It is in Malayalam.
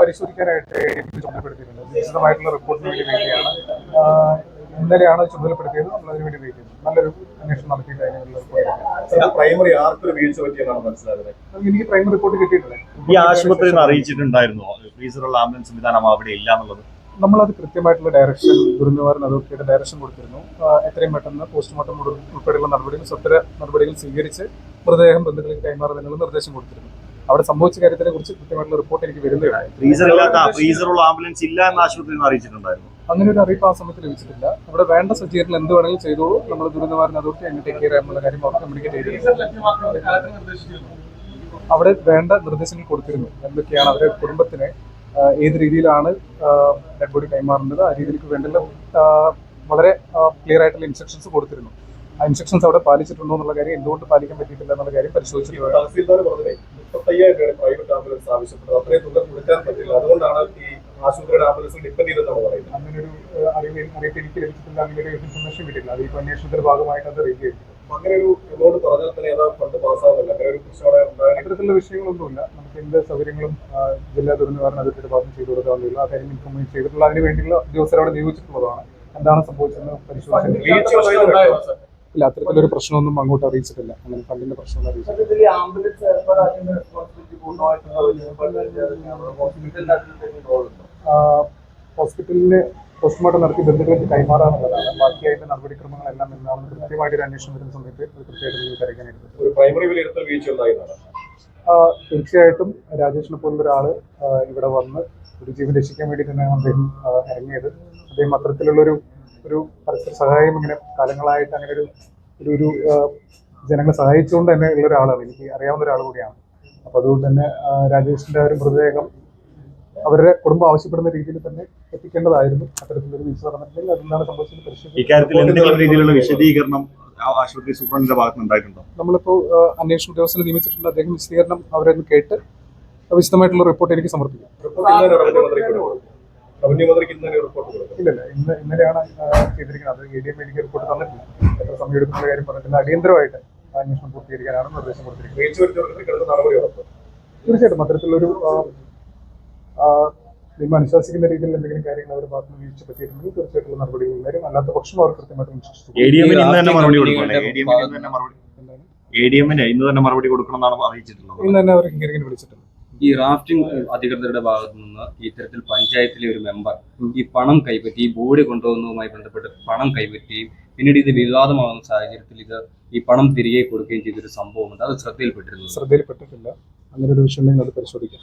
പരിശോധിക്കാനായിട്ട് ചുമതലപ്പെടുത്തിയിട്ടുണ്ട്. വിശദമായിട്ടുള്ള റിപ്പോർട്ടിന് വേണ്ടി വേണ്ടിയാണ് ഇന്നലെയാണ് ചുമതലപ്പെടുത്തിയത്. നമ്മൾ അതിന് വേണ്ടി വെയിറ്റ് ചെയ്യുന്നത്. നല്ലൊരു അന്വേഷണം നടത്തിയിട്ട് പ്രൈമറി ആർക്കൊരു വീഴ്ച പറ്റിയെന്നാണ് മനസ്സിലാകുന്നത്. എനിക്ക് പ്രൈമറി റിപ്പോർട്ട് കിട്ടിയിട്ടില്ല. ഈ ആശുപത്രിയിൽ അറിയിച്ചിട്ടുണ്ടായിരുന്നു ഫ്രീസറുള്ള ആംബുലൻസ് സംവിധാനം അവിടെ ഇല്ല എന്നുള്ളത്? നമ്മളത് കൃത്യമായിട്ടുള്ള ഡയറക്ഷൻ ദുരന്തനിവാരണ അതോറിറ്റിയുടെ ഡയറക്ഷൻ കൊടുത്തിരുന്നു. എത്രയും പെട്ടെന്ന് പോസ്റ്റ്മോർട്ടം ഉൾപ്പെടെയുള്ള നടപടികൾ സത്വര നടപടികൾ സ്വീകരിച്ച് മൃതദേഹം ബന്ധുക്കൾക്ക് കൈമാറുന്നതിനുള്ള നിർദ്ദേശം കൊടുത്തിരുന്നു. അവിടെ സംഭവിച്ച കാര്യത്തിനെ കുറിച്ച് കൃത്യമായിട്ടുള്ള റിപ്പോർട്ട് എനിക്ക് വരുന്നതാണ്. ഫ്രീസറുള്ള ആംബുലൻസ് ഇല്ല എന്ന് ആശുപത്രിയിൽ അറിയിച്ചിട്ടുണ്ടായിരുന്നു. അങ്ങനെ ഒരു അറിയിപ്പ് ആ സമയത്ത് ലഭിച്ചിട്ടില്ല. അവിടെ വേണ്ട സജ്ജീകരണം എന്ത് വേണമെങ്കിലും ചെയ്തോളൂ. നമ്മൾ ദുരന്തനിവാരണ അതോറിറ്റി അതിന് ടേക്ക് കെയർ ചെയ്യാനുള്ള കാര്യം അവർക്ക് കമ്മ്യൂണിക്കേറ്റ് ചെയ്തിരുന്നു. അവിടെ വേണ്ട നിർദ്ദേശങ്ങൾ കൊടുത്തിരുന്നു. എന്തൊക്കെയാണ് അവരുടെ കുടുംബത്തിന് ഏത് രീതിയിലാണ് ഡെഡ് ബോഡി കൈമാറേണ്ടത്, ആ രീതിയിലേക്ക് വേണ്ടുന്ന വളരെ ക്ലിയർ ആയിട്ടുള്ള ഇൻസ്ട്രക്ഷൻസ് കൊടുത്തിരുന്നു. ആ ഇൻസ്ട്രക്ഷൻസ് അവിടെ പാലിച്ചിട്ടുണ്ടോ എന്നുള്ള കാര്യം, എന്തുകൊണ്ട് പാലിക്കാൻ പറ്റിയിട്ടില്ല എന്നുള്ള കാര്യം പരിശോധിച്ചിട്ടുണ്ട്. പ്രൈവറ്റ് ആംബുലൻസ് ആവശ്യപ്പെട്ടത് അത്രയും തുക കൊടുക്കാൻ പറ്റില്ല, അതുകൊണ്ടാണ് ഈ ആശുപത്രിയുടെ ആംബുലൻസ് ഡിപ്പെൻഡ് ചെയ്തെന്നാണ് പറയുന്നത്. അങ്ങനെ ഒരു അറിയിപ്പ് എനിക്ക് ലഭിച്ചിട്ടില്ല. അങ്ങനെ ഒരു ഇൻഫർമേഷൻ കിട്ടില്ല. അത് ഇപ്പോൾ അന്വേഷണത്തിന്റെ ഭാഗമായിട്ട് അത് റേറ്റ് ചെയ്തിട്ടുണ്ട്. അങ്ങനെ ഒരു എമൗണ്ട് പറഞ്ഞാൽ തന്നെ ഏതാ ഫണ്ട് പാസ്സാവുന്നില്ല. അങ്ങനെ ഒരു പ്രശ്നം അത്തരത്തിലുള്ള വിഷയങ്ങളൊന്നുമില്ല. നമുക്ക് എന്ത് സൗകര്യങ്ങളും ജില്ലാ ദുരന്തനിവാരണ അതോറിറ്റിയുടെ ഭാഗം ചെയ്തു കൊടുക്കാവുന്നില്ല. ആ കാര്യം ഇൻഫോർമേഷൻ ചെയ്തിട്ടുള്ള അതിന് വേണ്ടിയുള്ള ഉദ്യോഗസ്ഥരവിടെ നിയോഗിച്ചിട്ടുള്ളതാണ്. എന്താണ് സംഭവിച്ചതെന്ന് പരിശോധിച്ചിട്ടില്ല. ഇല്ല, അത്തരത്തിലൊരു പ്രശ്നമൊന്നും അങ്ങോട്ട് അറിയിച്ചിട്ടില്ല. അങ്ങനെ ഫണ്ടിന്റെ പ്രശ്നം അറിയിച്ചിട്ടില്ല. ഹോസ്പിറ്റലിന് പോസ്റ്റ്മോർട്ടം നടത്തി ബന്ധുക്കൾക്ക് കൈമാറാനുള്ളതാണ്. ബാക്കി അതിന്റെ നടപടിക്രമങ്ങളെല്ലാം എന്താണെന്ന് കൃത്യമായിട്ടൊരു അന്വേഷണം വരുന്ന സമയത്ത് കൃത്യമായിട്ട് തിരക്കാനായിട്ട് തീർച്ചയായിട്ടും രാജേഷിനെ പോലുള്ള ഒരാള് ഇവിടെ വന്ന് ഒരു ജീവൻ രക്ഷിക്കാൻ വേണ്ടി തന്നെയാണ് അദ്ദേഹം ഇറങ്ങിയത്. അദ്ദേഹം അത്തരത്തിലുള്ളൊരു പരസ്പര സഹായം ഇങ്ങനെ കാലങ്ങളായിട്ട് അങ്ങനെ ഒരു ജനങ്ങളെ സഹായിച്ചുകൊണ്ട് തന്നെ ഉള്ള ഒരാളാണ്. എനിക്ക് അറിയാവുന്ന ഒരാൾ കൂടിയാണ്. അപ്പൊ അതുകൊണ്ട് തന്നെ രാജേഷിന്റെ ഒരു മൃതദേഹം അവരുടെ കുടുംബം ആവശ്യപ്പെടുന്ന രീതിയിൽ തന്നെ എത്തിക്കേണ്ടതായിരുന്നു. അത്തരത്തിലൊരു വീഴ്ച നടന്നിട്ടുണ്ടെങ്കിൽ അതെന്താണ് സംഭവിച്ചത് ഇക്കാര്യത്തിൽ എന്തെങ്കിലും രീതിയിലുള്ള വിശദീകരണം ആശുപത്രി സൂപ്രണ്ടിന്റെ ഭാഗത്തുനിന്നുണ്ടായിട്ടുണ്ടോ? നമ്മളിപ്പോൾ അന്വേഷണ ഉദ്യോഗസ്ഥനെ നിയമിച്ചിട്ടുണ്ട്. അദ്ദേഹം വിശദീകരണം അവരെ കേട്ട് വിശദമായിട്ടുള്ള റിപ്പോർട്ട് എനിക്ക് സമർപ്പിക്കും. ഇല്ലല്ല, ഇന്നലെയാണ് ചെയ്തിരിക്കുന്നത്. അത് ADM എനിക്ക് റിപ്പോർട്ട് തന്നിട്ടില്ല. എത്ര സമയം എടുക്കുന്ന കാര്യം പറഞ്ഞിട്ടില്ല. അടിയന്തരമായിട്ട് അന്വേഷണം പൂർത്തീകരിക്കാനാണ് നിർദ്ദേശം കൊടുത്തിരിക്കുന്നത്. തീർച്ചയായിട്ടും അത്തരത്തിലൊരു നിയമം അനുശാസിക്കുന്ന രീതിയിൽ എന്തെങ്കിലും കാര്യങ്ങൾ അവർ ഭാഗത്ത് നിന്ന് വീഴ്ച പറ്റിയിട്ടുണ്ടെങ്കിൽ തീർച്ചയായിട്ടുള്ള നടപടികൾ വരും. അല്ലാത്ത പക്ഷം അവർ കൃത്യമായിട്ട് ഇന്ന് തന്നെ അവർ ഹിയറിംഗിന് വിളിച്ചിട്ടുണ്ട്. ഈ റാഫ്റ്റിംഗ് അധികൃതരുടെ ഭാഗത്തു നിന്ന് ഇത്തരത്തിൽ പഞ്ചായത്തിലെ ഒരു മെമ്പർ ഈ പണം കൈപ്പറ്റി, ഈ ബോഡി കൊണ്ടുപോകുന്നതുമായി ബന്ധപ്പെട്ട് പണം കൈപ്പറ്റുകയും പിന്നീട് ഇത് വിവാദമാകുന്ന സാഹചര്യത്തിൽ ഈ പണം തിരികെ കൊടുക്കുകയും ചെയ്തൊരു സംഭവമുണ്ട്. അത് ശ്രദ്ധയിൽപ്പെട്ടിട്ടില്ല. അങ്ങനെ ഒരു വിഷയം നിങ്ങൾ പരിശോധിക്കാം.